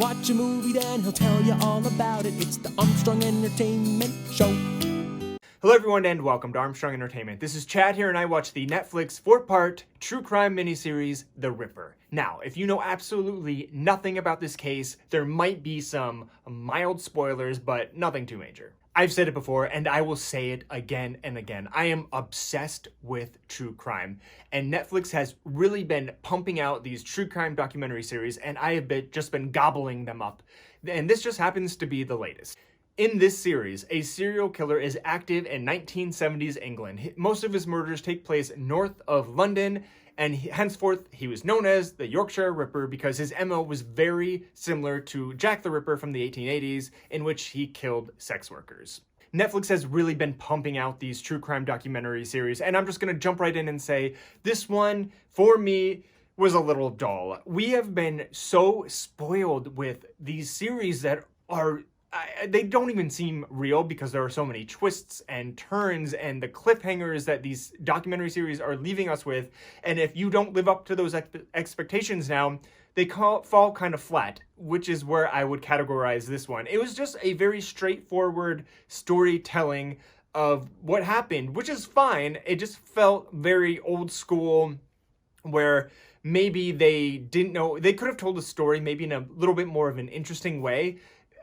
watch a movie, then he'll tell you all about it. It's the Armstrong Entertainment Show. Hello everyone and welcome to Armstrong Entertainment. This is Chad here and I watch the Netflix 4-part true crime miniseries, The Ripper. Now, if you know absolutely nothing about this case, there might be some mild spoilers, but nothing too major. I've said it before and I will say it again and again. I am obsessed with true crime and Netflix has really been pumping out these true crime documentary series and I have just been gobbling them up. And this just happens to be the latest. In this series, a serial killer is active in 1970s England. Most of his murders take place north of London, and henceforth he was known as the Yorkshire Ripper because his MO was very similar to Jack the Ripper from the 1880s, in which he killed sex workers. Netflix has really been pumping out these true crime documentary series, and I'm just going to jump right in and say this one, for me, was a little dull. We have been so spoiled with these series that are they don't even seem real because there are so many twists and turns and the cliffhangers that these documentary series are leaving us with. And if you don't live up to those expectations now, they fall kind of flat, which is where I would categorize this one. It was just a very straightforward storytelling of what happened, which is fine. It just felt very old school, where maybe they didn't know, they could have told the story maybe in a little bit more of an interesting way.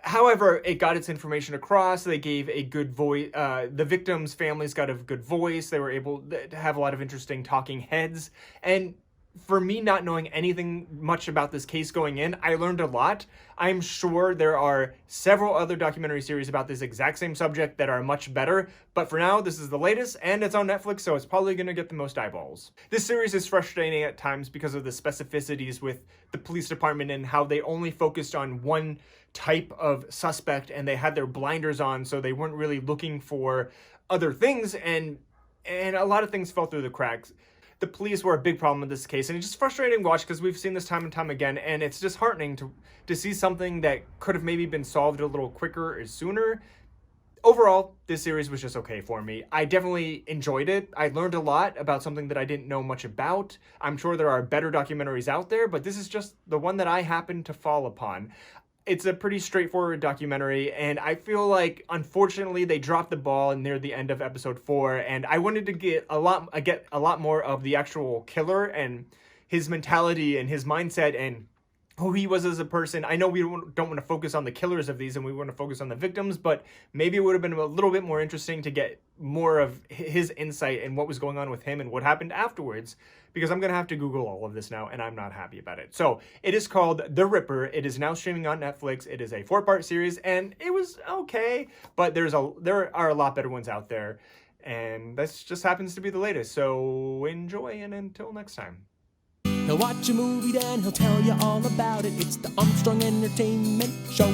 However, it got its information across. They gave a good voice. The victims' families got a good voice. They were able to have a lot of interesting talking heads. And for me, not knowing anything much about this case going in, I learned a lot. I'm sure there are several other documentary series about this exact same subject that are much better. But for now, this is the latest and it's on Netflix, so it's probably going to get the most eyeballs. This series is frustrating at times because of the specificities with the police department and how they only focused on one type of suspect and they had their blinders on, so they weren't really looking for other things, and a lot of things fell through the cracks. The police were a big problem in this case, and it's just frustrating to watch because we've seen this time and time again, and it's disheartening to see something that could have maybe been solved a little quicker or sooner. Overall, this series was just okay for me. I definitely enjoyed it. I learned a lot about something that I didn't know much about. I'm sure there are better documentaries out there, but this is just the one that I happened to fall upon. It's a pretty straightforward documentary, and I feel like, unfortunately, they dropped the ball near the end of episode 4, and I wanted to get a lot more of the actual killer and his mentality and his mindset and who he was as a person. I know we don't want to focus on the killers of these and we want to focus on the victims, but maybe it would have been a little bit more interesting to get more of his insight and what was going on with him and what happened afterwards, because I'm going to have to Google all of this now and I'm not happy about it. So it is called The Ripper. It is now streaming on Netflix. It is a 4-part series and it was okay, but there are a lot better ones out there, and this just happens to be the latest. So enjoy, and until next time. He'll watch a movie, then he'll tell you all about it. It's the Armstrong Entertainment Show.